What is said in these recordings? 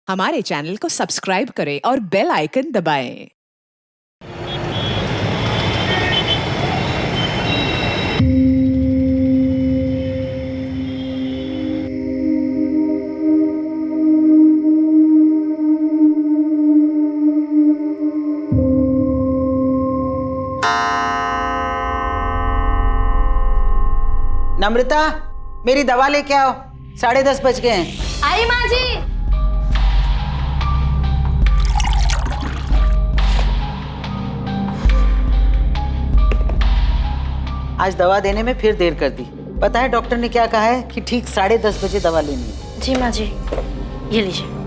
हमारे चैनल को सब्सक्राइब करें और बेल आइकन दबाएं। नम्रता, मेरी दवा लेके आओ। 10:30 बज गए हैं। आई माँ जी। आज दवा देने में फिर देर कर दी। पता है डॉक्टर ने क्या कहा है कि ठीक 10:30 बजे दवा लेनी है। जी माँ जी, ये लीजिए।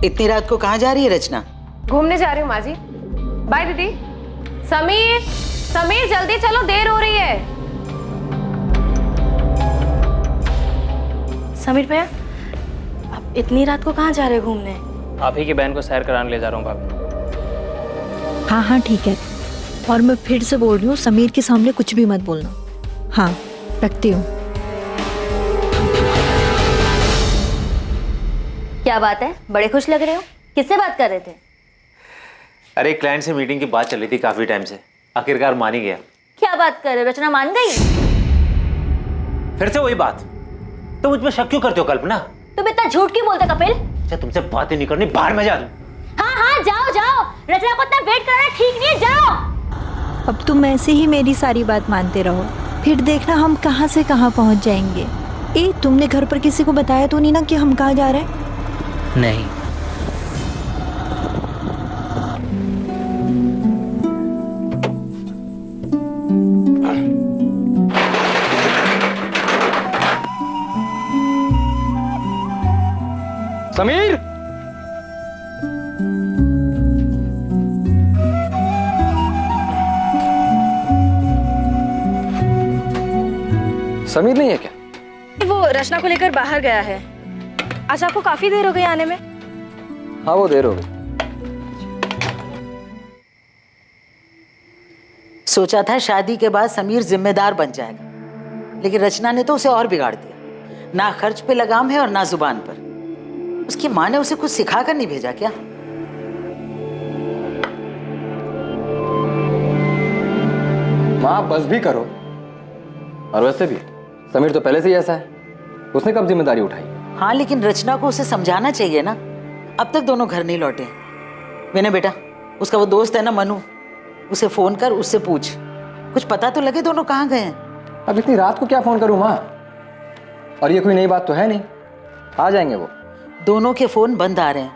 इतनी रात को कहाँ जा रही है रचना? घूमने जा रही हूँ माँ जी। बाय दीदी। समीर, समीर जल्दी चलो, देर हो रही है। समीर भैया, आप इतनी रात को कहाँ जा रहे हो घूमने? आप ही की बहन को सैर कराने ले जा रहा हूँ भाभी। हाँ हाँ ठीक है, और मैं फिर से बोल रही हूँ, समीर के सामने कुछ भी मत बोलना। हाँ, रखती हूँ। क्या बात है, बड़े खुश लग रहे हो। किससे बात कर रहे थे? अरे क्लाइंट से मीटिंग की बात चल रही थी काफी टाइम से, आखिरकार मान ही गया। क्या बात कर रहे हो, रचना मान गई? फिर से वही बात। तो मुझ पे शक क्यों करते हो कल्पना? तुम इतना झूठ क्यों बोलते कपिल? अच्छा तुमसे बातें नहीं करनी, बाहर में जा दूं। हाँ हाँ, जाओ जाओ, रचना को इतना वेट कराना ठीक नहीं है, जाओ। अब तुम ऐसे ही मेरी सारी बात मानते रहो, फिर देखना हम कहाँ से कहाँ पहुँच जाएंगे। तुमने घर पर किसी को बताया तो नहीं ना कि हम कहाँ जा रहे हैं? नहीं। समीर, समीर नहीं है क्या? वो रचना को लेकर बाहर गया है। आज आपको काफी देर हो गई आने में। हाँ, वो देर हो गई। सोचा था शादी के बाद समीर जिम्मेदार बन जाएगा, लेकिन रचना ने तो उसे और बिगाड़ दिया। ना खर्च पे लगाम है और ना जुबान पर। उसकी माँ ने उसे कुछ सिखा कर नहीं भेजा क्या? माँ बस भी करो। और वैसे भी समीर तो पहले से ही ऐसा है, उसने कब जिम्मेदारी उठाई? हाँ, लेकिन रचना को उसे समझाना चाहिए ना। अब तक दोनों घर नहीं लौटे। विनय बेटा, उसका वो दोस्त है ना मनु, उसे फोन कर, उससे पूछ, कुछ पता तो लगे दोनों कहाँ गए हैं। अब इतनी रात को क्या फोन करूं माँ? और ये कोई नई बात तो है नहीं, आ जाएंगे वो। दोनों के फोन बंद आ रहे हैं,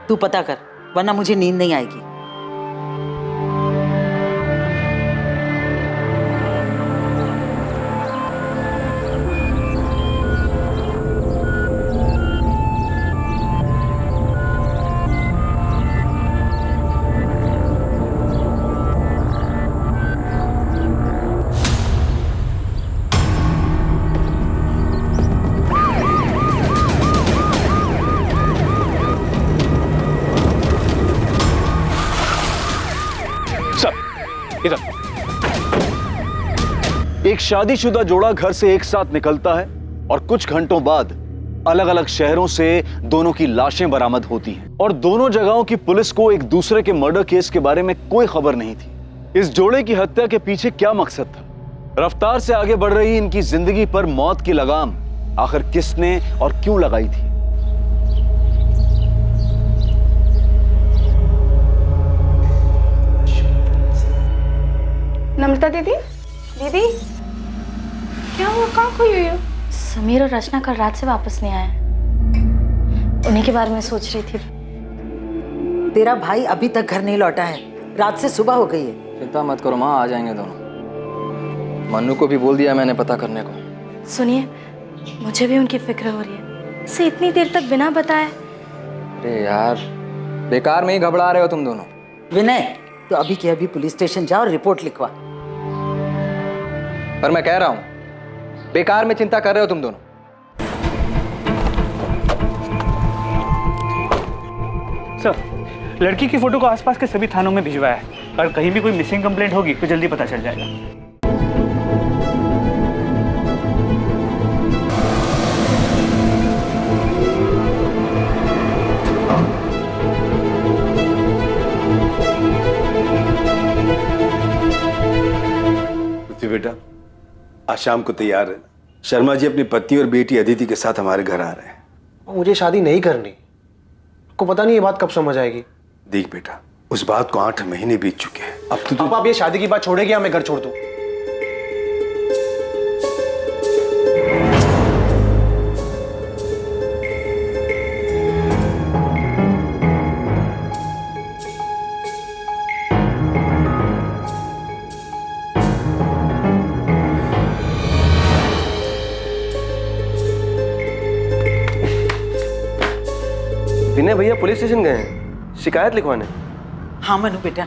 तू पता कर, वरना मुझे नींद नहीं आएगी। एक शादीशुदा जोड़ा घर से एक साथ निकलता है और कुछ घंटों बाद अलग अलग शहरों से दोनों की लाशें बरामद होती हैं और दोनों जगहों की पुलिस को एक दूसरे के मर्डर केस के बारे में कोई खबर नहीं थी। इस जोड़े की हत्या के पीछे क्या मकसद था? रफ्तार से आगे बढ़ रही इनकी जिंदगी पर मौत की लगाम आखिर किसने और क्यों लगाई थी? नम्रता दीदी, दीदी क्या हुआ, कहाँ खोई हुई हो? समीर और रचना कल रात से वापस नहीं आए, उन्हीं के बारे में सोच रही थी। तेरा भाई अभी तक घर नहीं लौटा है, रात से सुबह हो गई है। चिंता मत करो माँ, आ जाएंगे दोनों। मन्नू को भी बोल दिया मैंने पता करने को। सुनिए, मुझे भी उनकी फिक्र हो रही है, इसे इतनी देर तक बिना बताए। अरे यार, बेकार में ही घबरा रहे हो तुम दोनों। विनय, तो अभी के अभी पुलिस स्टेशन जाओ और रिपोर्ट लिखवा। पर मैं कह रहा हूं, बेकार में चिंता कर रहे हो तुम दोनों। सर, लड़की की फोटो को आसपास के सभी थानों में भिजवाया है और कहीं भी कोई मिसिंग कंप्लेंट होगी तो जल्दी पता चल जाएगा। पृथ्वी बेटा, आज शाम को तैयार है। शर्मा जी अपनी पत्नी और बेटी अदिति के साथ हमारे घर आ रहे हैं। मुझे शादी नहीं करनी। को पता नहीं ये बात कब समझ आएगी। देख बेटा, उस बात को 8 महीने बीत चुके हैं। अब तो अब आप ये शादी की बात छोड़ेगी या मैं घर छोड़ दूं? विनय भैया पुलिस स्टेशन गए हैं शिकायत लिखवाने। हाँ मनु बेटा,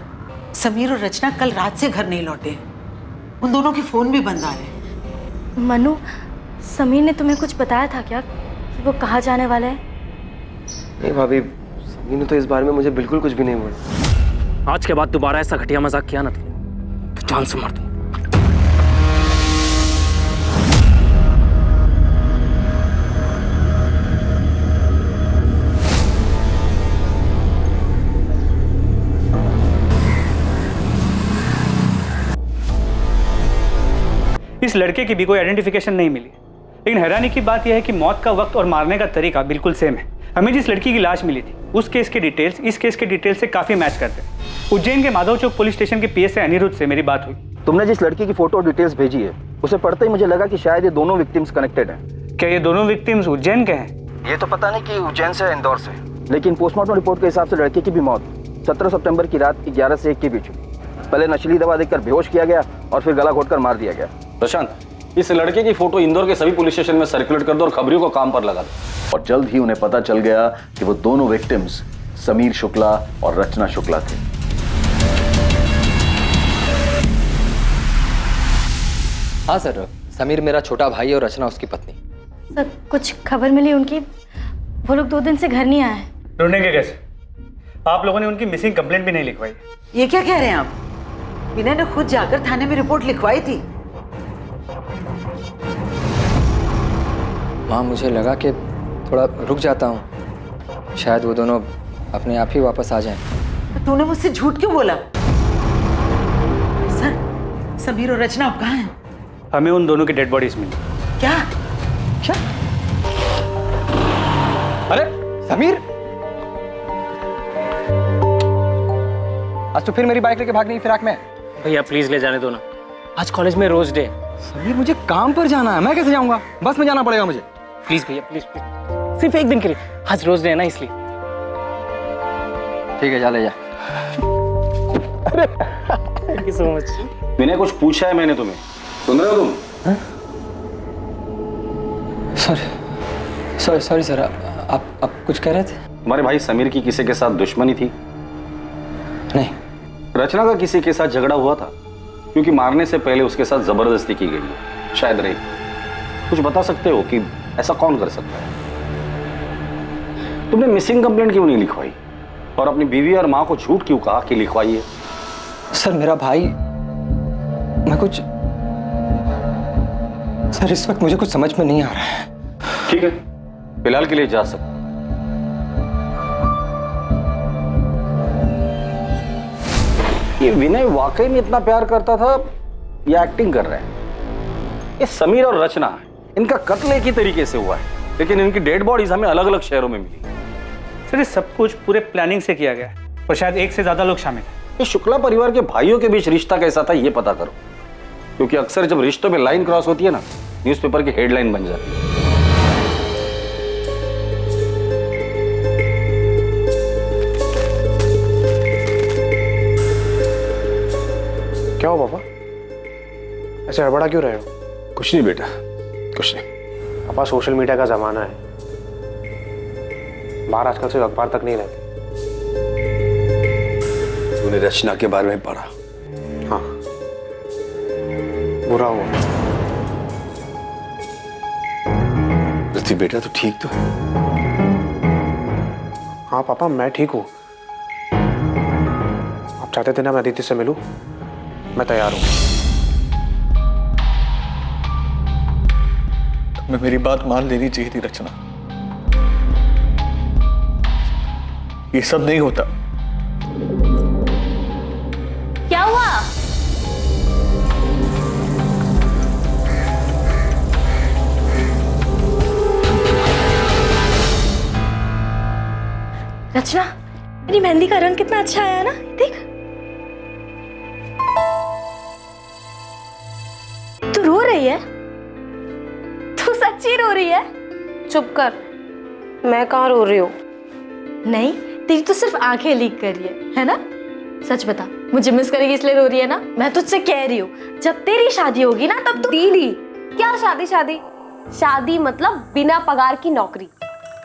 समीर और रचना कल रात से घर नहीं लौटे। उन दोनों के फोन भी बंद आ रहे हैं। मनु, समीर ने तुम्हें कुछ बताया था क्या कि वो कहाँ जाने वाले हैं? नहीं भाभी, समीर ने तो इस बारे में मुझे बिल्कुल कुछ भी नहीं बोला। आज के बाद दोबारा ऐसा घटिया मजाक किया ना तो जान से मार दूं। इस लड़के की भी कोई आइडेंटिफिकेशन नहीं मिली, लेकिन हैरानी की बात यह है कि मौत का वक्त और मारने का तरीका बिल्कुल सेम है। हमें जिस लड़की की लाश मिली थी उस केस के डिटेल्स इस केस के डिटेल्स से काफी मैच करते हैं। उज्जैन के माधव चौक पुलिस स्टेशन के पीएसआई अनिरुद्ध से मेरी बात हुई। तुमने जिस लड़की की फोटो और डिटेल्स भेजी है उसे पढ़ते ही मुझे लगा कि शायद ये दोनों विक्टिम्स कनेक्टेड हैं। क्या ये दोनों विक्टिम्स उज्जैन के हैं? ये तो पता नहीं कि उज्जैन से इंदौर से, लेकिन पोस्टमार्टम रिपोर्ट के हिसाब से लड़के की भी मौत 17 सितंबर की रात 11 से 1 के बीच हुई। पहले नशीली दवा देकर बेहोश किया गया और फिर गला घोटकर मार दिया गया। प्रशांत, इस लड़के की फोटो इंदौर के सभी पुलिस स्टेशन में सर्कुलेट कर दो और खबरियों को काम पर लगा दो। और जल्द ही उन्हें पता चल गया कि वो दोनों विक्टिम्स समीर शुक्ला और रचना शुक्ला थे। हाँ सर, समीर मेरा छोटा भाई और रचना उसकी पत्नी। सर, कुछ खबर मिली उनकी? वो लोग 2 दिन से घर नहीं आए हैं। ढूंढेंगे कैसे? आप लोगों ने उनकी मिसिंग कंप्लेंट भी नहीं लिखवाई। ये क्या कह रहे हैं आप? विनय ने खुद जाकर थाने में रिपोर्ट लिखवाई थी। माँ, मुझे लगा कि थोड़ा रुक जाता हूँ, शायद वो दोनों अपने आप ही वापस आ जाएं। तो तूने मुझसे झूठ क्यों बोला? सर, समीर और रचना अब कहाँ हैं? हमें उन दोनों की डेड बॉडीज मिली। क्या? क्या? अरे समीर, आज तो फिर मेरी बाइक लेके भागने की फिराक में। भैया प्लीज ले जाने दो ना, आज कॉलेज में रोज डे। समीर, मुझे काम पर जाना है, मैं कैसे जाऊंगा? बस में जाना पड़ेगा मुझे। प्लीज भैया, प्लीज प्लीज, सिर्फ एक दिन के लिए, आज रोज डे है ना इसलिए। ठीक है, जा ले जा। Thank you so much. Vinay, कुछ पूछा है मैंने तुम्हें, सुन रहे हो तुम? सॉरी सर, आप कुछ कह रहे थे? तुम्हारे भाई समीर की किसी के साथ दुश्मनी थी? नहीं। रचना का किसी के साथ झगड़ा हुआ था? क्योंकि मारने से पहले उसके साथ जबरदस्ती की गई है, शायद रही। कुछ बता सकते हो कि ऐसा कौन कर सकता है? तुमने मिसिंग कंप्लेंट क्यों नहीं लिखवाई और अपनी बीवी और माँ को झूठ क्यों कहा कि लिखवाई है? सर, मेरा भाई, मैं कुछ, सर इस वक्त मुझे कुछ समझ में नहीं आ रहा है। ठीक है, फिलहाल के लिए जा सकते। ये विनय वाकई में इतना प्यार करता था या एक्टिंग कर रहे हैं? ये समीर और रचना, इनका कत्ल एक ही तरीके से हुआ है, लेकिन इनकी डेड बॉडीज हमें अलग अलग शहरों में मिली। सर, ये सब कुछ पूरे प्लानिंग से किया गया है और शायद 1 से ज्यादा लोग शामिल हैं। ये शुक्ला परिवार के भाइयों के बीच रिश्ता कैसा था ये पता करो, क्योंकि अक्सर जब रिश्तों में लाइन क्रॉस होती है ना, न्यूज़पेपर की हेडलाइन बन जाती है। क्या हो पापा, ऐसे हड़बड़ा क्यों रहे हो? कुछ नहीं बेटा, कुछ नहीं। पापा, सोशल मीडिया का जमाना है, बाहर आजकल से अखबार तक नहीं रहते। तूने रचना के बारे में पढ़ा? हाँ, बुरा हुआ। पृथ्वी बेटा, तू ठीक तो है? हाँ पापा, मैं ठीक हूँ, आप चाहते थे ना मैं अदिति से मिलूं, मैं तैयार हूं। तुम्हें मेरी बात मान लेनी चाहिए थी रचना। ये सब नहीं होता। क्या हुआ? रचना, मेरी मेहंदी का रंग कितना अच्छा आया ना, देख। तू रो रही है? तू सच्ची रो रही है? चुप कर, मैं कहाँ रो रही हूँ? नहीं, तेरी तो सिर्फ आंखें लीक कर रही है ना? सच बता, मुझे मिस करेगी इसलिए रो रही है ना? मैं तुझसे कह रही हूँ, जब तेरी शादी होगी ना तब तू। दीदी, क्या शादी? शादी मतलब बिना पगार की नौकरी।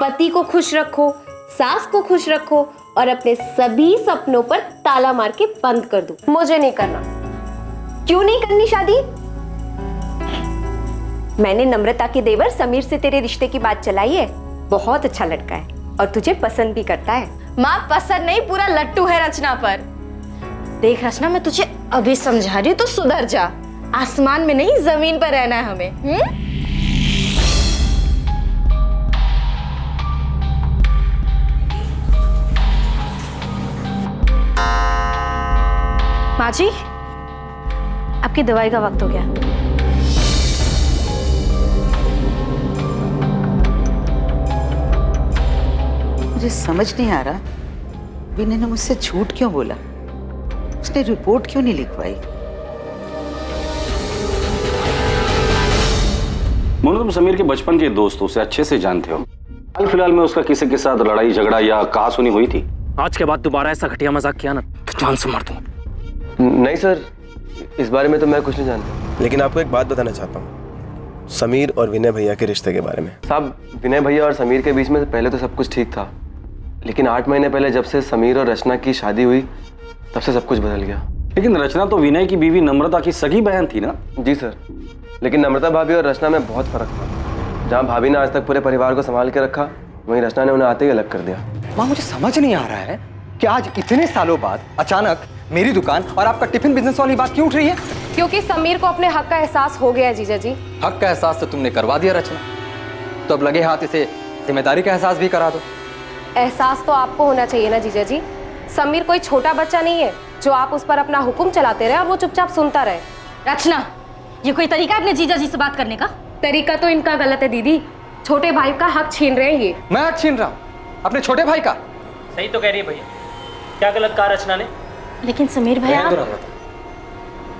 पति को खुश रखो, सास को खुश रखो और अपने सभी सपनों पर ताला मार के बंद कर दो। मुझे नहीं करना। क्यों नहीं करनी शादी? मैंने नम्रता के देवर समीर से तेरे रिश्ते की बात चलाई है। बहुत अच्छा लड़का है और तुझे पसंद भी करता है। माँ, पसंद नहीं, पूरा लट्टू है रचना पर। देख रचना, मैं तुझे अभी समझा रही हूँ, तो सुधर जा। आसमान में नहीं, जमीन पर रहना है हमें। माँ जी, आपकी दवाई का वक्त हो गया। मुझे समझ नहीं आ रहा, विनय ने मुझसे झूठ क्यों बोला? उसने रिपोर्ट क्यों नहीं लिखवाई? मोनू, तुम समीर के बचपन के दोस्त हो, उसे अच्छे से जानते हो। हाल फिलहाल में उसका किसी के साथ लड़ाई झगड़ा या कहासुनी हुई थी? आज के बाद दोबारा ऐसा घटिया मजाक किया ना तो जान से मार दूंगा। नहीं सर, इस बारे में तो मैं कुछ नहीं जानता। लेकिन आपको एक बात बताना चाहता हूँ, समीर और विनय भैया के रिश्ते के बारे में। साहब, विनय भैया और समीर के बीच में पहले तो सब कुछ ठीक था, लेकिन 8 महीने पहले जब से समीर और रचना की शादी हुई तब से सब कुछ बदल गया। लेकिन रचना तो विनय की बीवी नम्रता की सगी बहन थी ना? जी सर, लेकिन नम्रता भाभी और रचना में बहुत फर्क था। जहाँ भाभी ने आज तक पूरे परिवार को संभाल के रखा, वहीं रचना ने उन्हें आते ही अलग कर दिया। माँ, मुझे समझ नहीं आ रहा है कि आज इतने सालों बाद अचानक मेरी दुकान और आपका टिफिन बिजनेस वाली बात क्यों उठ रही है? क्योंकि समीर को अपने हक का एहसास हो गया है जीजा जी। हक का एहसास तो तुमने करवा दिया रचना, तो अब लगे हाथ इसे जिम्मेदारी का एहसास भी करा दो। एहसास तो आपको होना चाहिए ना जीजा जी। समीर कोई छोटा बच्चा नहीं है जो आप उस पर अपना हुक्म चलाते रहे और वो चुपचाप सुनता रहे। रचना, ये कोई तरीका है अपने जीजा जी से बात करने का? तरीका तो इनका गलत है दीदी। छोटे भाई का हक छीन रहे हैं ये। मैं हक छीन रहा हूँ अपने छोटे भाई का? सही तो कह रही है भैया। क्या गलत कहा रचना ने? लेकिन समीर भैया,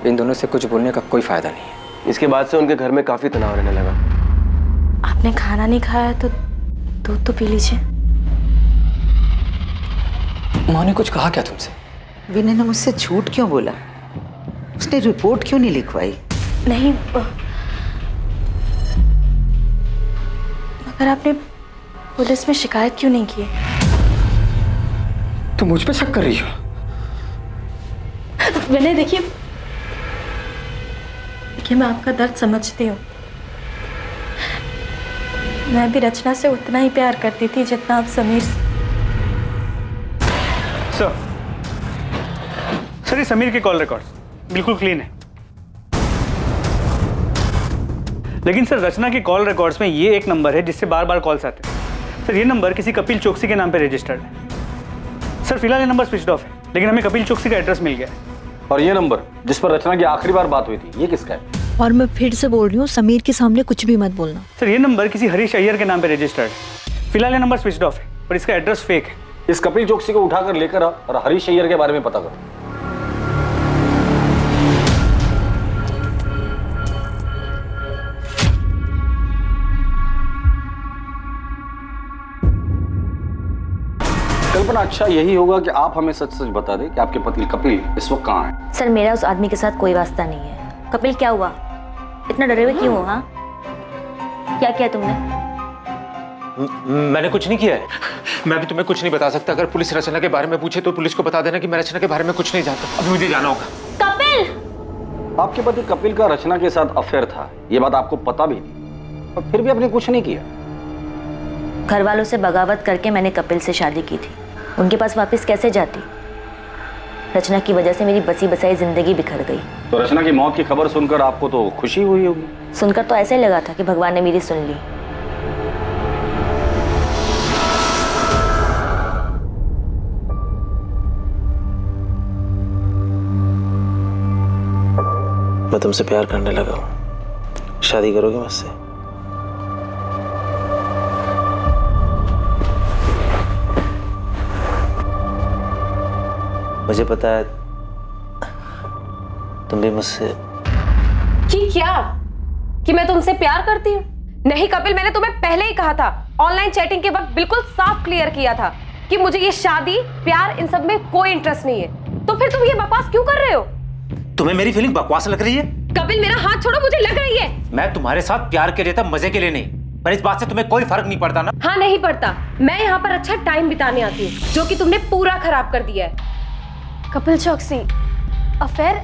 इन दोनों से कुछ बोलने का कोई फायदा नहीं है। इसके बाद से उनके घर में काफी तनाव रहने लगा। आपने खाना नहीं खाया तो दूध तो पी लीजिए। माँ ने कुछ कहा क्या तुमसे? विनय ने मुझसे झूठ क्यों बोला? उसने रिपोर्ट क्यों नहीं लिखवाई? नहीं, मगर आपने पुलिस में शिकायत क्यों नहीं की? तुम मुझ पे शक कर रही हो? विनय, देखिए मैं आपका दर्द समझती हूँ। मैं भी रचना से उतना ही प्यार करती थी जितना आप समीर से। सर, ये समीर के कॉल रिकॉर्ड्स बिल्कुल क्लीन है। लेकिन सर, रचना के कॉल रिकॉर्ड्स में ये एक नंबर है जिससे बार बार कॉल्स आते हैं। सर, ये नंबर किसी कपिल चोकसी के नाम पे रजिस्टर्ड है। सर, फिलहाल ये नंबर स्विच ऑफ है, लेकिन हमें कपिल चोकसी का एड्रेस मिल गया है। और ये नंबर जिस पर रचना की आखिरी बार बात हुई थी, ये किसका है? और मैं फिर से बोल रही हूँ, समीर के सामने कुछ भी मत बोलना। सर, ये नंबर किसी हरीश अय्यर के नाम पे रजिस्टर्ड है। फिलहाल ये नंबर स्विच ऑफ है और इसका एड्रेस फेक है। इस कपिल चोकसी को उठाकर लेकर आ और हरीश अय्यर के बारे में पता करो। कल्पना, अच्छा यही होगा कि आप हमें सच सच बता दें कि आपके पति कपिल इस वक्त कहाँ है? सर, मेरा उस आदमी के साथ कोई वास्ता नहीं है। कपिल, क्या हुआ? इतना डरे हुए क्यों हो? हाँ, क्या किया तुमने? मैंने कुछ नहीं किया है। मैं भी तुम्हें कुछ नहीं बता सकता। अगर पुलिस रचना के बारे में पूछे तो पुलिस को बता देना कि मैं रचना के बारे में कुछ नहीं जानता। अभी मुझे जाना होगा। कपिल! आपके पति कपिल का रचना के साथ अफेयर था, ये बात आपको पता भी थी और फिर भी आपने कुछ नहीं किया। घर वालों से बगावत करके मैंने कपिल से शादी की थी। उनके पास वापस कैसे जाती? रचना की वजह से मेरी बसी बसाई जिंदगी बिखर गई। तो रचना की मौत की खबर सुनकर आपको तो खुशी हुई होगी। सुनकर तो ऐसे लगा था कि भगवान ने मेरी सुन ली। मैं तुमसे प्यार करने लगा हूँ, शादी करोगे मुझसे? मुझे पता है तुम भी मुझसे। कि क्या? कि मैं तुमसे प्यार करती हूँ? नहीं कपिल, मैंने तुम्हें पहले ही कहा था, ऑनलाइन चैटिंग के वक्त बिल्कुल साफ क्लियर किया था कि मुझे ये शादी प्यार इन सब में कोई इंटरेस्ट नहीं है। तो फिर तुम ये बकवास क्यों कर रहे हो? तुम्हें मेरी फीलिंग बकवास लग रही है? कपिल मेरा हाथ छोड़ो, मुझे लग रही है। मैं तुम्हारे साथ प्यार के लिए था, मजे के लिए नहीं। पर इस बात से तुम्हें कोई फर्क नहीं पड़ता ना? हाँ नहीं पड़ता। मैं यहाँ पर अच्छा टाइम बिताने आती हूँ, जो कि तुमने पूरा खराब कर दिया है। कपिल चौकसी, अफेयर?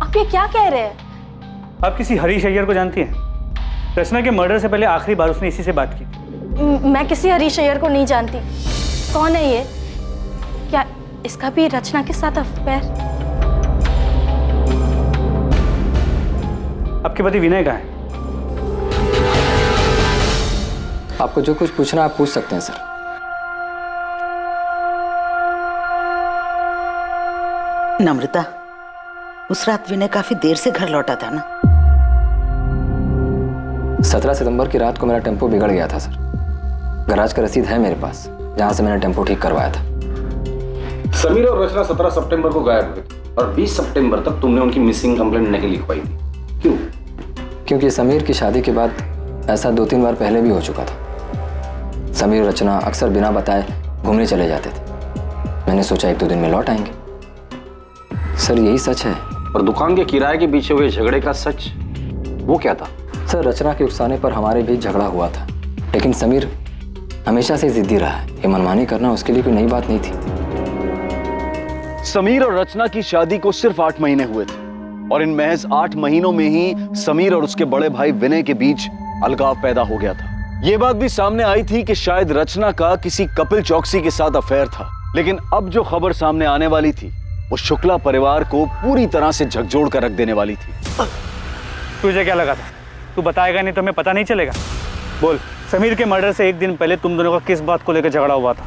आप ये क्या कह रहे हैं? आप किसी हरीश अय्यर को जानती हैं? रचना के मर्डर से पहले आखिरी बार उसने इसी से बात की थी। मैं किसी हरीश अय्यर को नहीं जानती। कौन है ये? क्या इसका भी रचना के साथ अफेयर? आपके पति विनय कहाँ है? आपको जो कुछ पूछना आप पूछ सकते हैं सर। नम्रता, उस रात विनय काफी देर से घर लौटा था ना? 17 सितंबर की रात को मेरा टेम्पो बिगड़ गया था सर। गैराज का रसीद है मेरे पास, जहां से मैंने टेम्पो ठीक करवाया था। समीर और रचना 17 सितंबर को गायब हुए थे और 20 सितंबर तक तुमने उनकी मिसिंग कंप्लेंट नहीं लिखवाई थी। क्यों? क्योंकि समीर की शादी के बाद ऐसा 2-3 बार पहले भी हो चुका था। समीर और रचना अक्सर बिना बताए घूमने चले जाते थे। मैंने सोचा 1-2 दिन में लौट आएंगे। सर यही सच है। और दुकान के किराए के पीछे हुए झगड़े का सच, वो क्या था? सर रचना के उकसाने पर हमारे बीच झगड़ा हुआ था, लेकिन समीर हमेशा से जिद्दी रहा है। ये मनमानी करना उसके लिए कोई नई बात नहीं थी। समीर और रचना की शादी को सिर्फ 8 महीने हुए थे और इन महज 8 महीनों में ही समीर और उसके बड़े भाई विनय के बीच अलगाव पैदा हो गया था। ये बात भी सामने आई थी कि शायद रचना का किसी कपिल चौकसी के साथ अफेयर था, लेकिन अब जो खबर सामने आने वाली थी वो शुक्ला परिवार को पूरी तरह से झकझोर कर रख देने वाली थी। तुझे क्या लगा था? तू बताएगा नहीं तो हमें पता नहीं चलेगा? बोल, समीर के मर्डर से एक दिन पहले तुम दोनों का किस बात को लेकर झगड़ा हुआ था?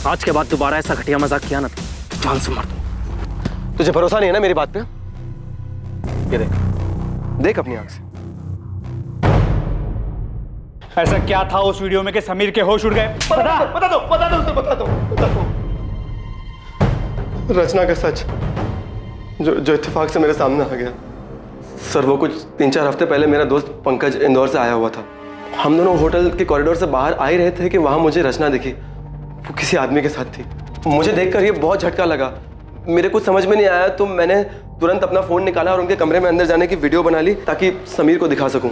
आज के बाद दोबारा ऐसा घटिया मजाक किया ना तो जान से मार दूं। तुझे भरोसा नहीं है ना मेरी बात पे? ये देख, देख अपनी आंख से। ऐसा क्या था उस वीडियो में कि समीर के होश उड़ गए? बता दो। रचना का सच जो इत्तेफाक से मेरे सामने आ गया। सर वो कुछ 3-4 हफ्ते पहले मेरा दोस्त पंकज इंदौर से आया हुआ था। हम दोनों होटल के कॉरिडोर से बाहर आ ही रहे थे कि वहां मुझे रचना दिखी। वो किसी आदमी के साथ थी। मुझे देखकर ये बहुत झटका लगा। मेरे कुछ समझ में नहीं आया तो मैंने तुरंत अपना फोन निकाला और उनके कमरे में अंदर जाने की वीडियो बना ली ताकि समीर को दिखा सकूं।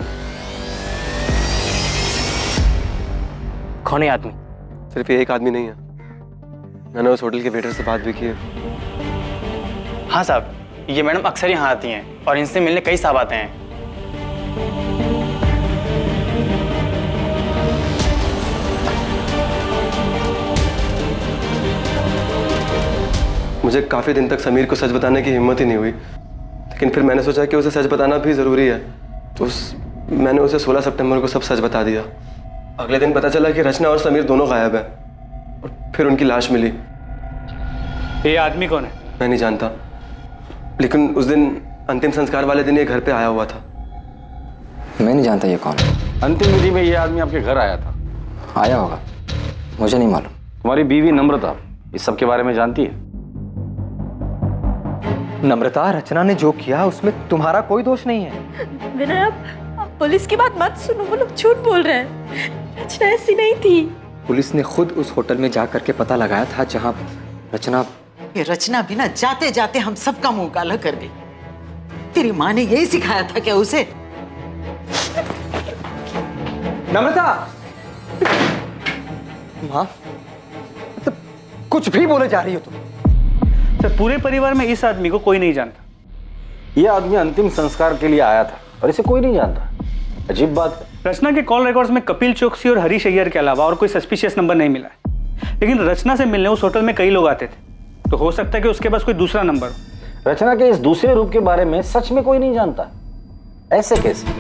कौन है आदमी? सिर्फ ये एक आदमी नहीं है, मैंने उस होटल के वेटर से बात भी की है। हाँ साहब, ये मैडम अक्सर यहाँ आती हैं और इनसे मिलने कई साहब आते हैं। मुझे काफ़ी दिन तक समीर को सच बताने की हिम्मत ही नहीं हुई, लेकिन फिर मैंने सोचा कि उसे सच बताना भी ज़रूरी है, तो मैंने उसे 16 सितंबर को सब सच बता दिया। अगले दिन पता चला कि रचना और समीर दोनों गायब हैं और फिर उनकी लाश मिली। ये आदमी कौन है? मैं नहीं जानता, लेकिन उस दिन अंतिम संस्कार वाले दिन ये घर पे आया हुआ था। मैं नहीं जानता ये कौन है। अंतिम विधि में ये आदमी आपके घर आया था? आया होगा, मुझे नहीं मालूम। तुम्हारी बीवी नम्रता इस सब के बारे में जानती है? नम्रता, रचना ने जो किया उसमें तुम्हारा कोई दोष नहीं है। विनय, आप पुलिस की बात मत सुनो, वो लोग झूठ बोल रहे हैं। रचना ऐसी नहीं थी। पुलिस ने खुद उस होटल में जा करके पता लगाया था जहां रचना। ये रचना भी ना जाते जाते हम सबका मुंह काला कर गई। तेरी माँ ने यही सिखाया था क्या उसे? नम्रता, माँ, तो कुछ भी बोले जा रही हो तुम। सर पूरे परिवार में इस आदमी को कोई नहीं जानता। ये आदमी अंतिम संस्कार के लिए आया था और इसे कोई नहीं जानता। अजीब बात है। रचना के कॉल रिकॉर्ड्स में कपिल चौकसी और हरीश अय्यर के अलावा और कोई सस्पिशियस नंबर नहीं मिला है, लेकिन रचना से मिलने उस होटल में कई लोग आते थे। तो हो सकता है कि उसके पास कोई दूसरा नंबर हो। रचना के इस दूसरे रूप के बारे में सच में कोई नहीं जानता। ऐसे कैसे?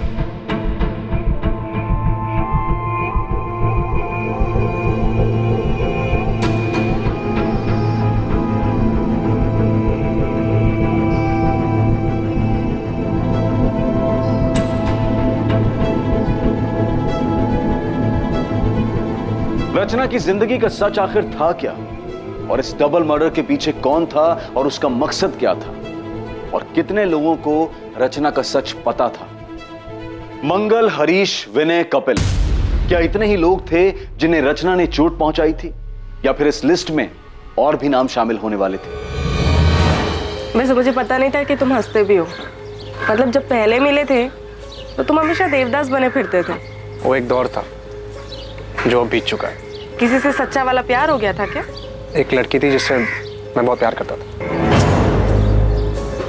रचना की जिंदगी का सच आखिर था क्या, और इस डबल मर्डर के पीछे कौन था और उसका मकसद क्या था, और कितने लोगों को रचना का सच पता था? मंगल, हरीश, विनय, कपिल, क्या इतने ही लोग थे जिन्हें रचना ने चोट पहुंचाई थी, या फिर इस लिस्ट में और भी नाम शामिल होने वाले थे? वैसे मुझे पता नहीं था कि तुम हंसते भी हो। मतलब जब पहले मिले थे तो तुम हमेशा देवदास बने फिरते थे। वो एक दौर था जो अब बीत चुका है। किसी से सच्चा वाला प्यार हो गया था क्या? एक लड़की थी जिससे मैं बहुत प्यार करता था।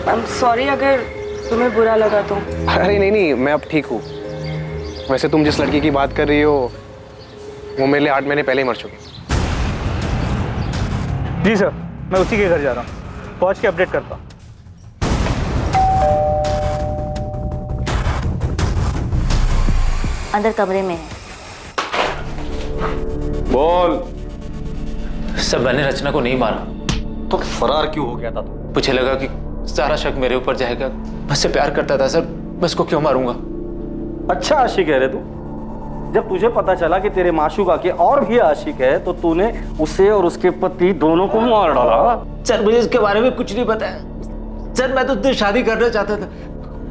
आई एम सॉरी अगर तुम्हें बुरा लगा तो। अरे नहीं, मैं अब ठीक हूँ। वैसे तुम जिस लड़की की बात कर रही हो वो मेरे लिए 8 महीने पहले ही मर चुकी। जी सर, मैं उसी के घर जा रहा हूँ, पहुँच के अपडेट करता हूँ। अंदर कमरे में है। बोल। सर, मैंने रचना को नहीं मारा। तो फरार क्यों हो गया था तू? मुझे लगा कि सारा शक मेरे ऊपर जाएगा। मैं उससे प्यार करता था सर, मैं उसको क्यों मारूंगा? अच्छा आशिक है रे तू। जब तुझे पता चला कि तेरे माशूका के और भी आशिक है तो तूने उसे और उसके पति दोनों को मार डाला। सर, मुझे इसके बारे में कुछ नहीं पता है सर। मैं तो उससे शादी करना चाहता था,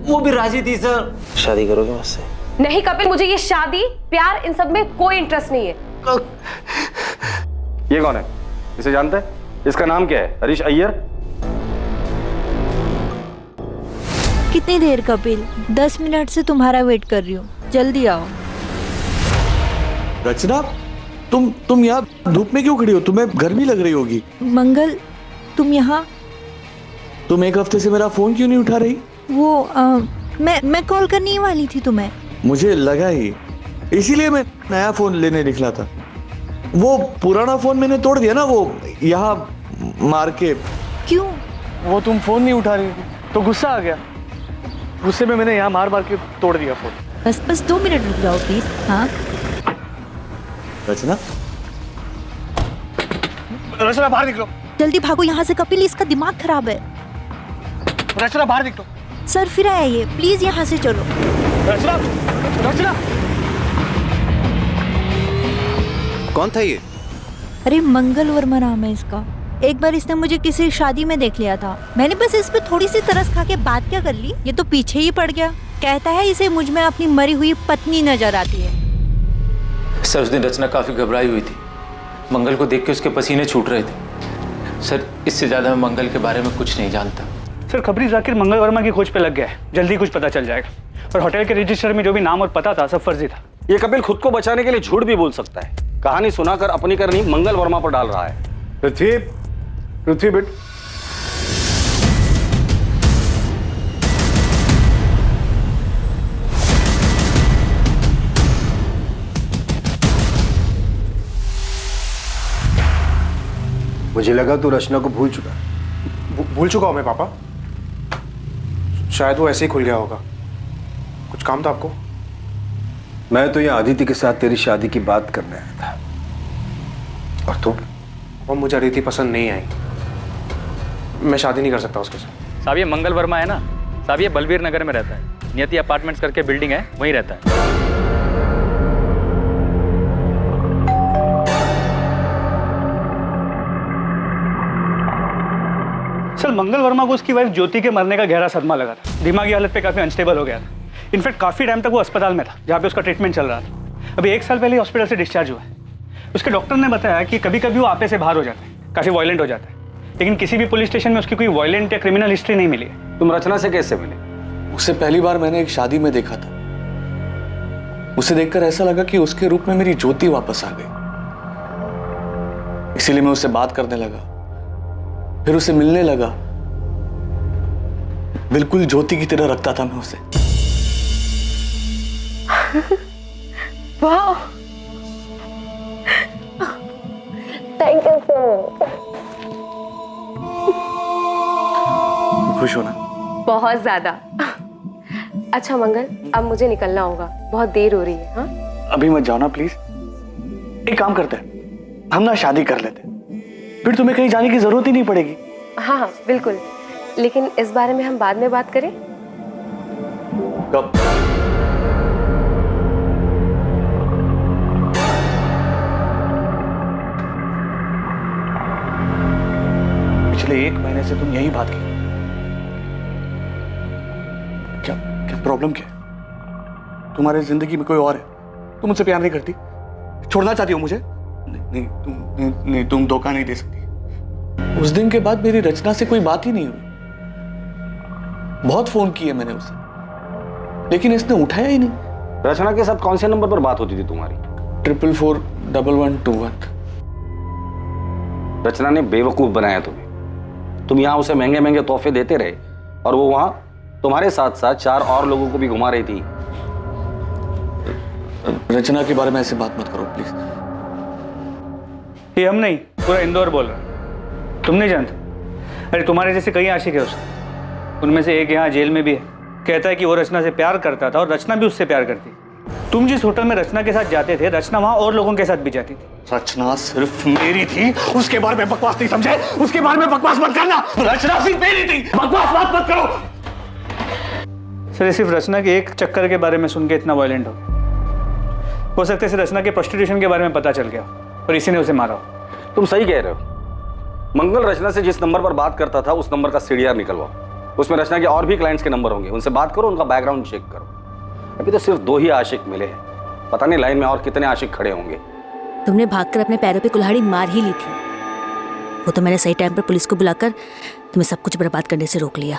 वो भी राजी थी सर। शादी करोगे मुझसे? नहीं कपिल, मुझे ये शादी प्यार इन सब में कोई इंटरेस्ट नहीं है। ये कौन है? इसे जानते हैं? इसका नाम क्या है? हरीश अय्यर। कितनी देर कपिल? 10 मिनट से तुम्हारा वेट कर रही हूँ, जल्दी आओ। रचना, तुम यहाँ धूप में क्यों खड़ी हो? तुम्हें गर्मी लग रही होगी। मंगल, तुम यहाँ? तुम एक हफ्ते से मेरा फोन क्यों नहीं उठा रही? वो मैं कॉल करने ही वाली थी तुम्हें। मुझे लगा ही, इसीलिए मैं नया फोन लेने निकला था। वो पुराना फोन मैंने तोड़ दिया ना, वो यहाँ मार के। क्यों? वो तुम फोन नहीं उठा रही थी तो गुस्सा आ गया, गुस्से में मैंने यहाँ मार के तोड़ दिया फोन। बस 2 मिनट रुक जाओ प्लीज। हाँ रचना, रचना बाहर निकलो। जल्दी भागो यहाँ से कपिल, इसका दिमाग खराब है। रचना बाहर निकलो। सर फिर आया ये, प्लीज यहाँ से चलो। रचना, रचना। कौन था ये? अरे मंगल वर्मा नाम है इसका। एक बार इसने मुझे किसी शादी में देख लिया था, मैंने बस इस पे थोड़ी सी तरस खा के बात क्या कर ली, ये तो पीछे ही पड़ गया। कहता है इसे मुझ में अपनी मरी हुई पत्नी नजर आती है। सर, उस दिन रचना काफी घबराई हुई थी। मंगल को देख के उसके पसीने छूट रहे थे। सर, इससे ज्यादा मैं मंगल के बारे में कुछ नहीं जानता। सर, खबरी जाकिर मंगल वर्मा की खोज पे लग गया है, जल्दी कुछ पता चल जाएगा। और होटल के रजिस्टर में जो भी नाम और पता था सब फर्जी था। ये कपिल खुद को बचाने के लिए झूठ भी बोल सकता है। कहानी सुनाकर अपनी करनी मंगल वर्मा पर डाल रहा है। पृथ्वी बेट, मुझे लगा तू रचना को भूल चुका। भूल चुका हूँ मैं पापा। शायद वो ऐसे ही खुल गया होगा। कुछ काम था आपको? मैं तो यहाँ अदिति के साथ तेरी शादी की बात करने आया था। और तू? और मुझे अदिति पसंद नहीं आई। मैं शादी नहीं कर सकता उसके साथ। साहब, ये मंगल वर्मा है ना साहब, ये बलबीर नगर में रहता है। नियति अपार्टमेंट्स करके बिल्डिंग है, वहीं रहता है। सर, मंगल वर्मा को उसकी वाइफ ज्योति के मरने का गहरा सदमा लगा था। दिमागी हालत पे काफी अनस्टेबल हो गया था। इनफैक्ट काफी टाइम तक वो अस्पताल में था, जहाँ पे उसका ट्रीटमेंट चल रहा था। अभी 1 साल पहले हॉस्पिटल से डिस्चार्ज हुआ है। उसके डॉक्टर ने बताया कि कभी कभी वो आपे से बाहर हो जाता है, काफी वायलेंट हो जाता है, लेकिन किसी भी पुलिस स्टेशन में उसकी कोई वायलेंट या क्रिमिनल हिस्ट्री नहीं मिली है। तुम रचना से कैसे मिले? उसे पहली बार मैंने एक शादी में देखा था। उसे देखकर ऐसा लगा कि उसके रूप में मेरी ज्योति वापस आ गई। इसीलिए मैं उससे बात करने लगा, फिर उसे मिलने लगा। बिल्कुल ज्योति की तरह रखता था मैं उसे। वाह, थैंक यू सो मच। खुश हो ना? बहुत ज्यादा। अच्छा मंगल, अब मुझे निकलना होगा, बहुत देर हो रही है। हाँ अभी मत जाओ ना प्लीज। एक काम करते हैं, हम ना शादी कर लेते हैं, फिर तुम्हें कहीं जाने की जरूरत ही नहीं पड़ेगी। हाँ हाँ बिल्कुल, लेकिन इस बारे में हम बाद में बात करें। कब? पिछले 1 महीने से तुम यही बात की। क्या क्या प्रॉब्लम क्या है? तुम्हारी जिंदगी में कोई और है, तुम मुझसे प्यार नहीं करती, छोड़ना चाहती हो मुझे? नहीं, तुम धोखा नहीं दे सकती। उस दिन के बाद मेरी रचना से कोई बात ही नहीं हुई। बहुत फोन किए मैंने उसे, लेकिन इसने उठाया ही नहीं। रचना के साथ कौन से नंबर पर बात होती थी तुम्हारी? 444121। रचना ने बेवकूफ बनाया तुम्हें। तुम यहाँ उसे महंगे महंगे तोहफे देते रहे और वो वहां तुम्हारे साथ साथ 4 और लोगों को भी घुमा रही थी। रचना के बारे में ऐसे बात मत करो प्लीज। ये हम नहीं, पूरा इंदौर बोल रहा है। तुम नहीं जानते? अरे तुम्हारे जैसे कई आशिक है उसके, उनमें से एक यहाँ जेल में भी है। कहता है कि वो रचना से प्यार करता था और रचना भी उससे प्यार करती। तुम जिस होटल में रचना के साथ जाते थे, रचना वहां और लोगों के साथ भी जाती थी। रचना सिर्फ मेरी थी, उसके बारे में बकवास नहीं समझे? उसके बारे में बकवास मत करना। रचना सिर्फ मेरी थी, बकवास बात मत करो। सर सिर्फ रचना के एक चक्कर के बारे में सुन के इतना वायलेंट हो सकता है रचना के प्रोस्टिट्यूशन के बारे में पता चल गया और इसी ने उसे मारा हो। तुम सही कह रहे हो। मंगल रचना से जिस नंबर पर बात करता था उस नंबर का सीडीआर निकलवाओ। उसमें रचना के और भी क्लाइंट्स के नंबर होंगे, उनसे बात करो, उनका बैकग्राउंड चेक करो। अभी तो सिर्फ 2 ही आशिक मिले हैं, पता नहीं लाइन में और कितने आशिक खड़े होंगे। तुमने भागकर अपने पैरों पे कुल्हाड़ी मार ही ली थी। वो तो मैंने सही टाइम पर पुलिस को बुलाकर तुम्हें सब कुछ बर्बाद करने से रोक लिया।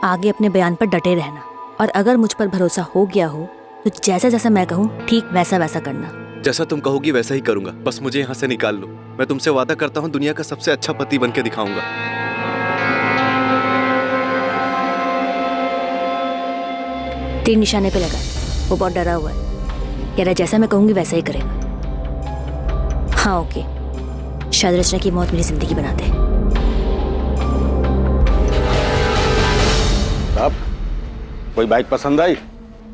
आगे अपने बयान पर डटे रहना, और अगर मुझ पर भरोसा हो गया हो तो जैसा जैसा मैं कहूँ ठीक वैसा वैसा करना। जैसा तुम कहोगी वैसा ही करूंगा, बस मुझे यहाँ से निकाल लो। मैं तुमसे वादा करता हूँ दुनिया का सबसे अच्छा पति बन के दिखाऊंगा। तीर निशाने पे लगा, वो बहुत डरा हुआ है। कह रहा जैसा मैं कहूंगी वैसा ही करेगा। हाँ ओके, शायद रचना की मौत मेरी जिंदगी बना दे। साहब, कोई बाइक पसंद आई?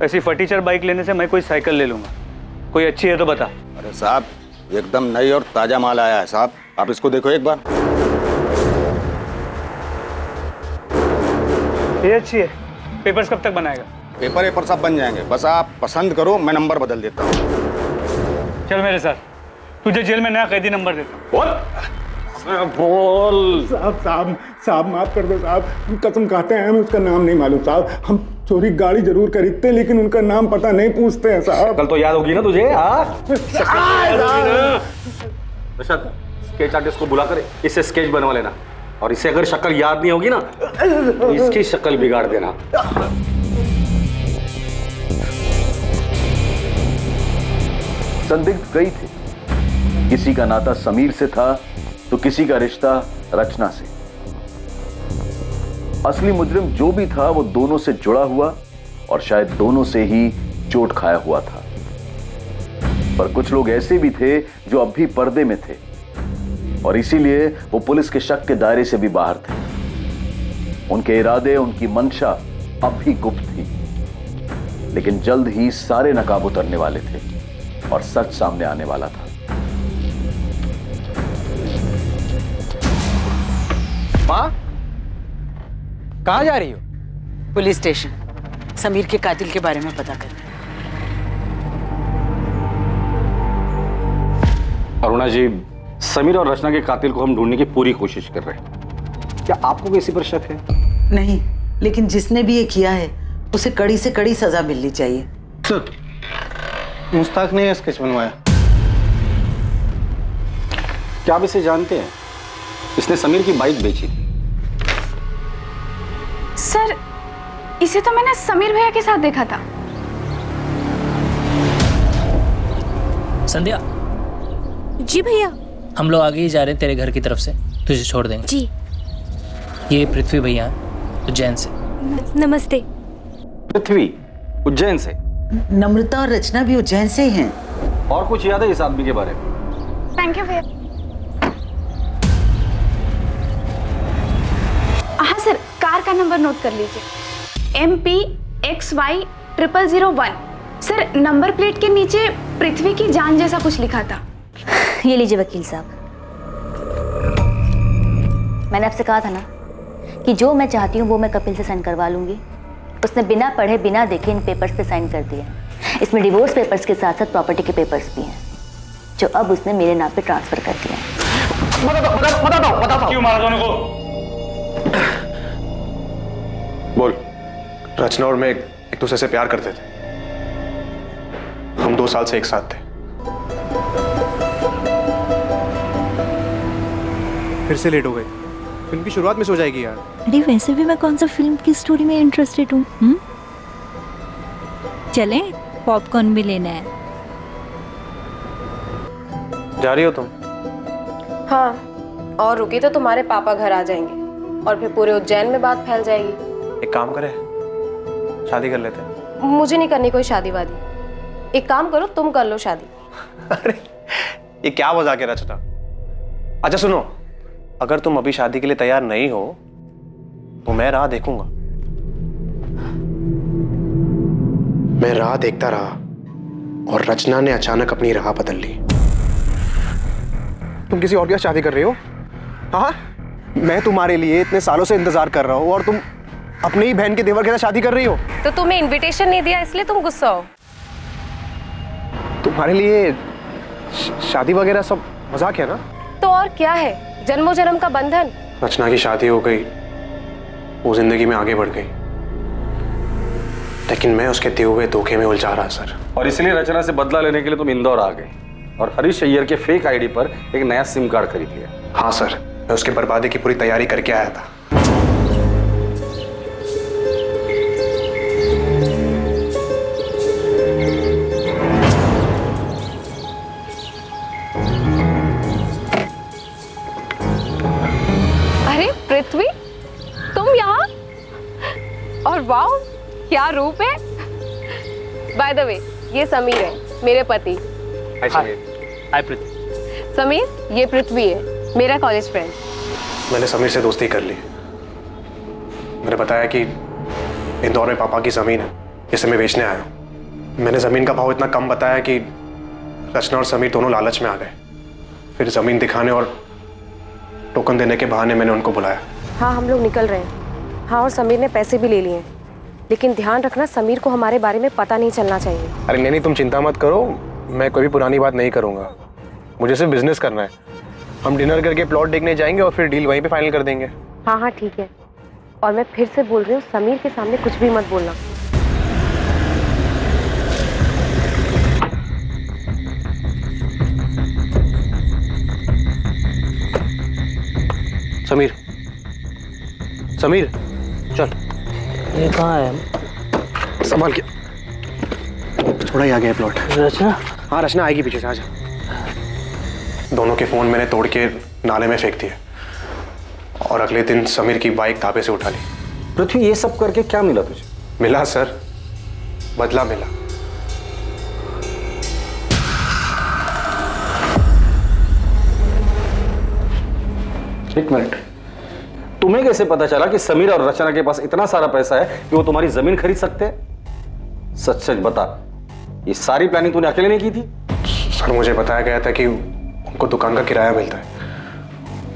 ऐसी फटीचर बाइक लेने से मैं कोई साइकिल ले लूंगा। कोई अच्छी है तो बता। अरे साहब, एकदम नई और ताजा माल आया है साहब, आप इसको देखो एक बार। ये अच्छी है। पेपर्स कब तक बनाएगा? पेपर सब बन जाएंगे, बस आप पसंद करो, मैं नंबर बदल देता हूँ। चल मेरे साथ, तुझे जेल में नया कैदी नंबर देता हूँ। बोल। साहब माफ कर दो साहब, हम कसम खाते हैं हमें उसका नाम नहीं मालूम साहब। हम चोरी गाड़ी जरूर खरीदते हैं लेकिन उनका नाम पता नहीं पूछते हैं साहब। कल तो याद होगी ना तुझे? स्केच आर्टिस्ट को बुलाकर इससे स्केच बनवा लेना, और इसे अगर शक्ल याद नहीं होगी ना तो इसकी शक्ल बिगाड़ देना। संदिग्ध कई थे, किसी का नाता समीर से था तो किसी का रिश्ता रचना से। असली मुजरिम जो भी था वो दोनों से जुड़ा हुआ और शायद दोनों से ही चोट खाया हुआ था। पर कुछ लोग ऐसे भी थे जो अब भी पर्दे में थे और इसीलिए वो पुलिस के शक के दायरे से भी बाहर थे। उनके इरादे, उनकी मंशा अब भी गुप्त थी, लेकिन जल्द ही सारे नकाब उतरने वाले थे और सच सामने आने वाला था। माँ, कहाँ जा रही हो? पुलिस स्टेशन, समीर के कातिल के बारे में पता करने। अरुणा जी, समीर और रचना के कातिल को हम ढूंढने की पूरी कोशिश कर रहे हैं। क्या आपको किसी पर शक है? नहीं, लेकिन जिसने भी ये किया है उसे कड़ी से कड़ी सजा मिलनी चाहिए। सर, मुश्ताक ने स्केच बनवाया। क्या आप इसे जानते हैं? इसने समीर की बाइक बेची थी। सर, इसे तो मैंने समीर भैया के साथ देखा था। संध्या। जी भैया। हम लोग आगे ही जा रहे हैं तेरे घर की तरफ से, तुझे छोड़ देंगे। जी। ये पृथ्वी भैया उज्जैन से। नमस्ते। पृथ्वी उज्जैन से? नम्रता और रचना भी उज्जैन से ही हैं। और कुछ याद है इस आदमी के बारे में? थैंक यू भैया। हाँ सर, कार का नंबर नोट कर लीजिए, MPXY0001। सर, नंबर प्लेट के नीचे पृथ्वी की जान जैसा कुछ लिखा था। ये लीजिए वकील साहब, मैंने आपसे कहा था ना कि जो मैं चाहती हूँ वो मैं कपिल से साइन करवा लूंगी। उसने बिना पढ़े बिना देखे इन पेपर्स पे साइन कर दिया। इसमें डिवोर्स पेपर्स के साथ साथ प्रॉपर्टी के पेपर्स भी हैं, जो अब उसने मेरे नाम पे ट्रांसफर कर दिया। क्यों मारा दोनों को? बोल। रचना और मैं एक दूसरे से प्यार करते थे। हम 2 साल से एक साथ थे। फिर से लेट हो गए। फिल्म की शुरुआत में सो जाएगी यार। अरे वैसे भी मैं कौन सा फिल्म की स्टोरी में इंटरेस्टेड हूँ। चलें, पॉपकॉर्न भी लेना है। जा रही हो तुम? हाँ, और रुकी तो तुम्हारे पापा घर आ जाएंगे और फिर पूरे उज्जैन में बात फैल जाएगी। एक काम करें, शादी कर लेते हैं। मुझे नहीं करनी कोई शादी वादी। एक काम करो, तुम कर लो शादी। अरे ये क्या मजाक है रचना। अच्छा सुनो, अगर तुम अभी शादी के लिए तैयार नहीं हो तो मैं राह देखूंगा। मैं राह देखता रहा और रचना ने अचानक अपनी राह बदल ली। तुम किसी और के साथ शादी कर रही हो? हाँ, मैं तुम्हारे लिए इतने सालों से इंतजार कर रहा हूँ और तुम अपनी ही बहन के देवर के साथ शादी कर रही हो। तो तुम्हें इनविटेशन नहीं दिया इसलिए तुम गुस्सा हो? तुम्हारे लिए शादी वगैरह सब मजाक है ना? तो और क्या है, जन्मों जन्म का बंधन। रचना की शादी हो गई, वो जिंदगी में आगे बढ़ गई, लेकिन मैं उसके दिए हुए धोखे में उलझा रहा सर। और इसलिए रचना से बदला लेने के लिए तुम इंदौर आ गए और हरीश अय्यर के फेक आईडी पर एक नया सिम कार्ड खरीद लिया। हाँ सर, मैं उसके बर्बादी की पूरी तैयारी करके आया था। अरे पृथ्वी, तुम यहाँ? और वाह, क्या रूप है। बाय द वे, ये समीर है, मेरे पति। हाय पृथ्वी। समीर, ये पृथ्वी है, मेरा कॉलेज फ्रेंड। मैंने समीर से दोस्ती कर ली। मैंने बताया कि इंदौर में पापा की जमीन है जिसे मैं बेचने आया हूँ। मैंने जमीन का भाव इतना कम बताया कि रचना और समीर दोनों लालच में आ गए। फिर जमीन दिखाने और टोकन देने के बहाने मैंने उनको बुलाया। हाँ, हम लोग निकल रहे हैं। हाँ, और समीर ने पैसे भी ले लिए हैं, लेकिन ध्यान रखना समीर को हमारे बारे में पता नहीं चलना चाहिए। अरे नहीं, तुम चिंता मत करो, मैं कोई भी पुरानी बात नहीं करूंगा। मुझे सिर्फ बिजनेस करना है। हम डिनर करके प्लॉट देखने जाएंगे और फिर डील वहीं पे फाइनल कर देंगे। हाँ हाँ ठीक है, और मैं फिर से बोल रही हूँ, समीर के सामने कुछ भी मत बोलना। समीर, समीर चल। ये कहाँ है? संभाल के, थोड़ा ही आगे है प्लॉट। रचना? हाँ, रचना आएगी पीछे से, आजा। दोनों के फोन मैंने तोड़ के नाले में फेंक दिए और अगले दिन समीर की बाइक धाबे से उठा ली। पृथ्वी, ये सब करके क्या मिला तुझे? मिला सर, बदला मिला। एक मिनट, तुम्हें कैसे पता चला कि समीर और रचना के पास इतना सारा पैसा है कि वो तुम्हारी जमीन खरीद सकते हैं? सच सच बता, ये सारी प्लानिंग तूने अकेले नहीं की थी? सर, मुझे बताया गया था कि उनको दुकान का किराया मिलता है,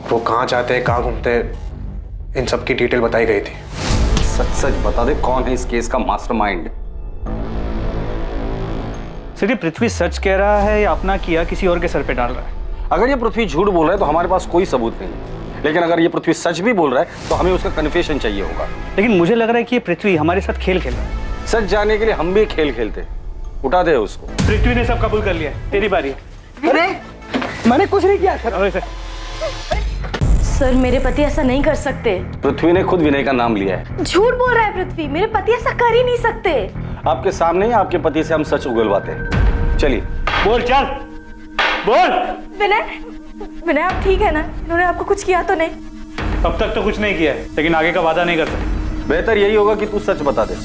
वो कहाँ जाते हैं, कहाँ घूमते हैं, इन सब की डिटेल बताई गई थी। सच सच बता दे, कौन है इस केस का मास्टरमाइंड? सिर्फ पृथ्वी सच कह रहा है या अपना किया किसी और के सर पे डाल रहा है? अगर ये पृथ्वी झूठ बोल रहा है तो हमारे पास कोई सबूत नहीं है, लेकिन अगर ये पृथ्वी सच भी बोल रहा है तो हमें उसका कन्फेशन चाहिए होगा। लेकिन मुझे लग रहा है कि ये पृथ्वी हमारे साथ खेल खेल रहा है। सच जानने के लिए हम भी खेल खेलते। उठा दे उसको। पृथ्वी ने सब कबूल कर लिया, तेरी बारी है। अरे मैंने कुछ नहीं किया सर। सर, मेरे पति ऐसा नहीं कर सकते। पृथ्वी ने खुद विनय का नाम लिया है। झूठ बोल रहा है पृथ्वी, मेरे पति ऐसा कर ही नहीं सकते। आपके सामने ही आपके पति से हम सच उगलवाते हैं। चलिए बोल, चल बोल। विनय, आप ठीक है ना? इन्होंने आपको कुछ किया तो नहीं? अब तक तो कुछ नहीं किया है, लेकिन आगे का वादा नहीं कर सकते। बेहतर यही होगा कि तू सच बता दे।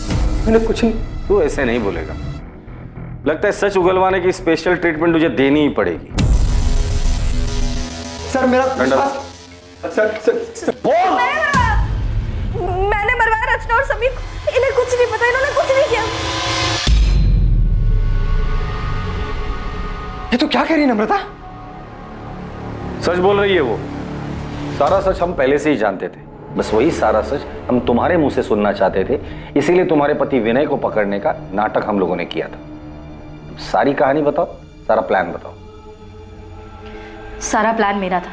मैंने कुछ नहीं। तू ऐसे नहीं बोलेगा। लगता है सच उगलवाने की स्पेशल ट्रीटमेंट तुझे देनी ही पड़ेगी। सर, मेरा सर, सर, सर, मैंने रचना और समीर, इन्हें कुछ नहीं पता, इन्होंने कुछ नहीं किया। ये तो क्या कह रही है नम्रता? सच बोल रही है वो। सारा सच हम पहले से ही जानते थे, बस वही सारा सच हम तुम्हारे मुंह से सुनना चाहते थे, इसीलिए तुम्हारे पति विनय को पकड़ने का नाटक हम लोगों ने किया था। सारी कहानी बताओ, सारा प्लान बताओ। सारा प्लान मेरा था।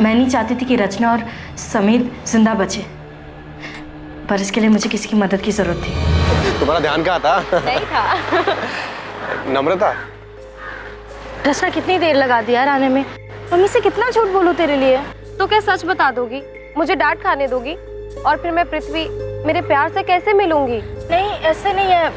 मैं नहीं चाहती थी कि रचना और समीर जिंदा बचे, पर इसके लिए मुझे किसी की मदद की जरूरत थी। तुम्हारा ध्यान कहाँ था? नहीं था। नम्रता, रचना कितनी देर लगा दी यार आने में। मम्मी से कितना झूठ बोलूं तेरे लिए। तो क्या सच बता दोगी? मुझे डांट खाने दोगी? और फिर मैं पृथ्वी मेरे प्यार से कैसे मिलूंगी? नहीं, ऐसे नहीं है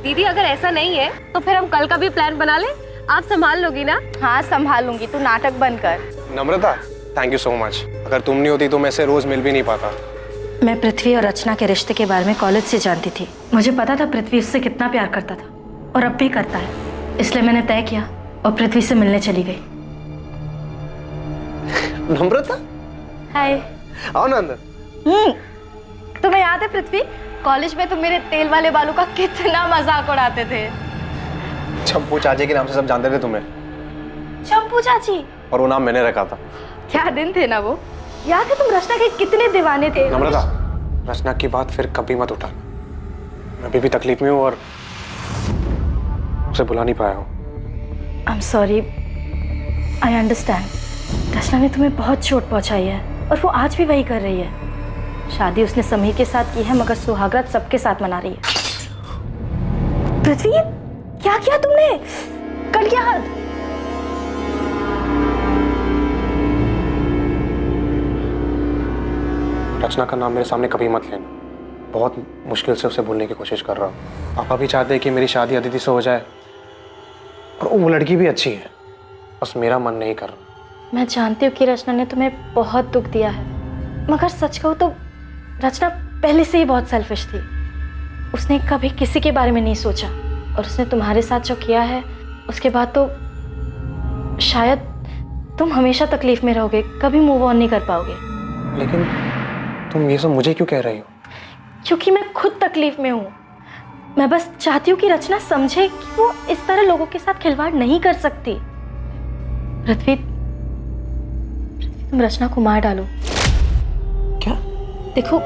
दीदी। अगर ऐसा नहीं है तो फिर हम कल का भी प्लान बना लें। आप संभाल लोगी ना? हाँ संभाल लूंगी, तू नाटक बंद कर। नम्रता, थैंक यू सो मच। अगर तुम नहीं होती तो मैं से रोज मिल भी नहीं पाता। मैं पृथ्वी और रचना के रिश्ते के बारे में कॉलेज से जानती थी। मुझे पता था पृथ्वी उससे कितना प्यार करता था और अब भी करता है, इसलिए मैंने तय किया और पृथ्वी से मिलने चली गई। नम्रता, हाय। आओ ना अंदर। तुम्हें याद है पृथ्वी, कॉलेज में तुम मेरे तेल वाले बालों का कितना मजाक उड़ाते थे। चंपू चाची के नाम से सब जानते थे तुम्हें। चंपू चाची? और वो नाम मैंने रखा था। क्या दिन थे ना वो। याद है तुम रचना के कितने दीवाने थे। नम्रता, रचना की बात फिर कभी मत उठा। मैं अभी भी तकलीफ में हूँ और उसे बुला नहीं पाया हूँ। I am sorry, I understand. Rachna ने तुम्हें बहुत चोट पहुंचाई है और वो आज भी वही कर रही है। शादी उसने समीर के साथ की है, मगर सुहागरात सबके साथ मना रही है। पृथ्वी, क्या किया तुमने? कट गया हाथ। रचना का नाम मेरे सामने कभी मत लेना। बहुत मुश्किल से उसे भूलने की कोशिश कर रहा हूँ। पापा भी चाहते हैं कि मेरी शादी अदिति से हो जाए और वो लड़की भी अच्छी है, बस मेरा मन नहीं कर रहा। मैं जानती हूँ कि रचना ने तुम्हें बहुत दुख दिया है, मगर सच कहूँ तो रचना पहले से ही बहुत सेल्फिश थी। उसने कभी किसी के बारे में नहीं सोचा और उसने तुम्हारे साथ जो किया है उसके बाद तो शायद तुम हमेशा तकलीफ में रहोगे, कभी मूव ऑन नहीं कर पाओगे। लेकिन तुम ये सब मुझे क्यों कह रही हो? क्योंकि मैं खुद तकलीफ में हूँ। मैं बस चाहती हूँ कि रचना समझे कि वो इस तरह लोगों के साथ खिलवाड़ नहीं कर सकती। पृथ्वी, तुम रचना को मार डालो। क्या? देखो,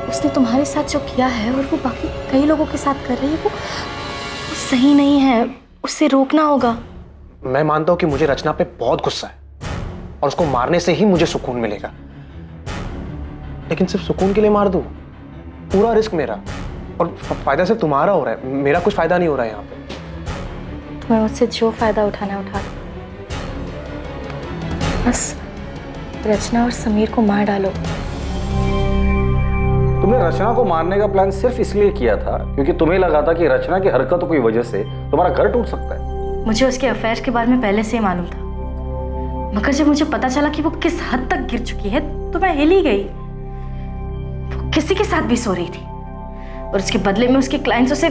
उसने तुम्हारे साथ जो किया है और वो बाकी कई लोगों के साथ कर रही है, वो सही नहीं है। उससे रोकना होगा। मैं मानता हूँ कि मुझे रचना पे बहुत गुस्सा है और उसको मारने से ही मुझे सुकून मिलेगा, लेकिन सिर्फ सुकून के लिए मार दूं? पूरा रिस्क मेरा और फायदा सिर्फ तुम्हारा हो रहा है, मेरा कुछ फायदा नहीं हो रहा है यहाँ पे। तुम्हें मुझसे जो फायदा उठाना उठा लो, बस रचना और समीर को मार डालो। तुमने रचना को मारने का प्लान सिर्फ इसलिए किया था क्योंकि तुम्हें लगा था कि रचना की हरकतों की वजह से तुम्हारा घर टूट सकता है। मुझे उसके अफेयर के बारे में पहले से ही मालूम था, मगर जब मुझे पता चला कि वो किस हद तक गिर चुकी है तो मैं हिल ही गई। वो किसी के साथ भी सो रही थी और उसके बदले में उसके क्लाइंट्स उसे।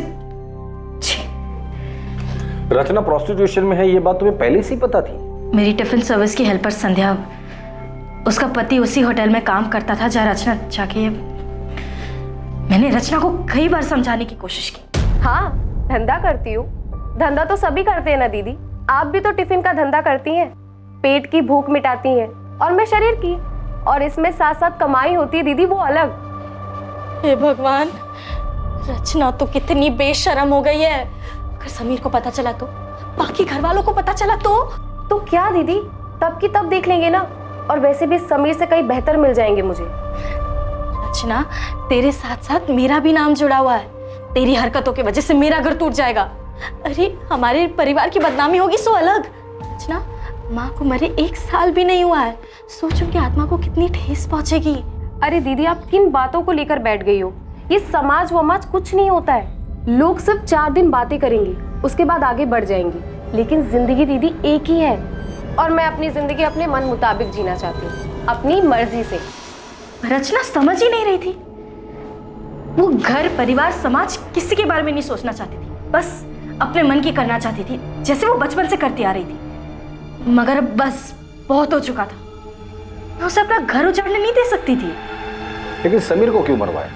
रचना प्रोस्टिट्यूशन में है, ये बात तुम्हें पहले से ही पता थी? मेरी टिफिन सर्विस की हेल्पर संध्या, उसका पति उसी होटल में काम करता था जहाँ रचना जाके। मैंने रचना को कई बार समझाने की कोशिश की। हाँ, धंधा करती हूँ। धंधा तो सभी करते हैं ना दीदी। आप भी तो टिफिन का धंधा करती हैं, पेट की भूख मिटाती हैं और मैं शरीर की। और इसमें साथ साथ कमाई होती है दीदी, वो अलग। हे भगवान, रचना तो कितनी बेशर्म हो गई है। अगर समीर को पता चला तो, बाकी घर वालों को पता चला तो क्या दीदी, तब की तब देख लेंगे ना। और वैसे भी समीर से कहीं बेहतर मिल जाएंगे मुझे। रचना, तेरे साथ साथ मेरा भी नाम जुड़ा हुआ है। तेरी हरकतों की वजह से मेरा घर टूट जाएगा। अरे हमारे परिवार की बदनामी होगी सो अलग। रचना, माँ को मरे 1 साल भी नहीं हुआ है, सोच उनकी आत्मा को कितनी ठेस पहुंचेगी। अरे दीदी, आप किन बातों को लेकर बैठ गई हो? ये समाज वमाज कुछ नहीं होता है। लोग सिर्फ 4 दिन बातें करेंगे, उसके बाद आगे बढ़ जाएंगे। लेकिन जिंदगी दीदी एक ही है और मैं अपनी जिंदगी अपने मन मुताबिक जीना चाहती हूँ, अपनी मर्जी से। रचना समझ ही नहीं रही थी। वो घर, परिवार, समाज किसी के बारे में नहीं सोचना चाहती थी, बस अपने मन की करना चाहती थी, जैसे वो बचपन से करती आ रही थी। मगर अब बस बहुत हो चुका था। मैं उसे अपना घर उजाड़ने नहीं दे सकती थी। लेकिन समीर को क्यों मरवाया?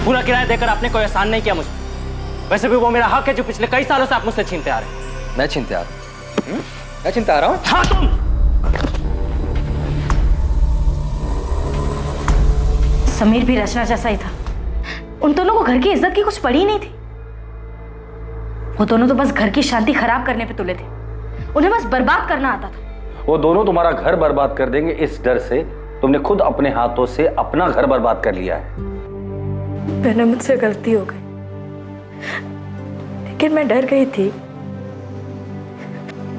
पूरा किराया देकर आपने कोई एहसान नहीं किया मुझ पर। वैसे भी वो मेरा हक है जो पिछले कई सालों से आप मुझसे छीनते आ रहे हैं। मैं छीनते आ रहा हूँ? मैं छीनते आ रहा हूँ? हाँ तुम। समीर भी रचना जैसा ही था। उन दोनों को घर की इज्जत की कुछ पड़ी नहीं थी। वो दोनों तो बस घर की शांति खराब करने पे तुले थे। उन्हें बस बर्बाद करना आता था। वो दोनों तुम्हारा घर बर्बाद कर देंगे इस डर से तुमने खुद अपने हाथों से अपना घर बर्बाद कर लिया है। मैंने मुझसे गलती हो गई, लेकिन मैं डर गई थी।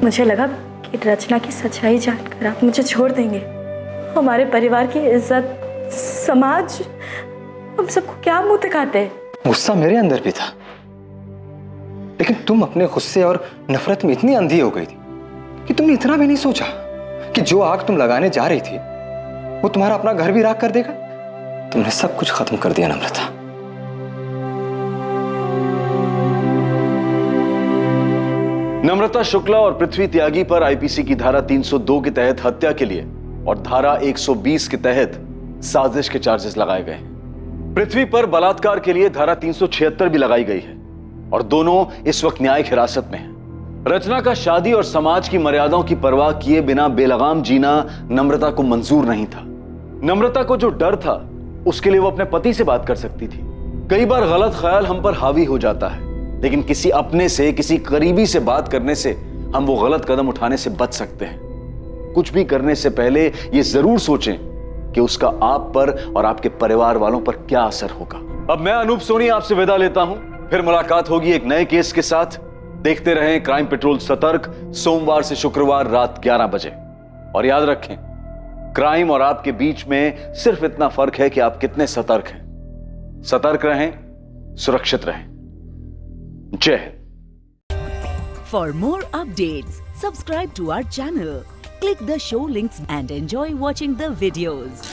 मुझे लगा कि रचना की सच्चाई जानकर आप मुझे छोड़ देंगे। हमारे परिवार की इज्जत, समाज, हम सबको क्या मुंह दिखाते। गुस्सा मेरे अंदर भी था, लेकिन तुम अपने गुस्से और नफरत में इतनी अंधी हो गई थी कि तुमने इतना भी नहीं सोचा कि जो आग तुम लगाने जा रही थी वो तुम्हारा अपना घर भी राख कर देगा। तुमने सब कुछ खत्म कर दिया नम्रता। नम्रता शुक्ला और पृथ्वी त्यागी पर आईपीसी की धारा 302 के तहत हत्या के लिए और धारा 120 के तहत साजिश के चार्जेस लगाए गए हैं। पृथ्वी पर बलात्कार के लिए धारा 376 भी लगाई गई है और दोनों इस वक्त न्यायिक हिरासत में हैं। रचना का शादी और समाज की मर्यादाओं की परवाह किए बिना बेलगाम जीना नम्रता को मंजूर नहीं था। नम्रता को जो डर था उसके लिए वो अपने पति से बात कर सकती थी। कई बार गलत ख्याल हम पर हावी हो जाता है, लेकिन किसी अपने से, किसी करीबी से बात करने से हम वो गलत कदम उठाने से बच सकते हैं। कुछ भी करने से पहले ये जरूर सोचें कि उसका आप पर और आपके परिवार वालों पर क्या असर होगा। अब मैं अनूप सोनी आपसे विदा लेता हूं, फिर मुलाकात होगी एक नए केस के साथ। देखते रहें क्राइम पेट्रोल सतर्क, सोमवार से शुक्रवार रात 11 बजे। और याद रखें, क्राइम और आपके बीच में सिर्फ इतना फर्क है कि आप कितने सतर्क हैं। सतर्क रहें, सुरक्षित रहें। जय Hind. For more updates, subscribe to our channel, click the show links and enjoy watching the videos.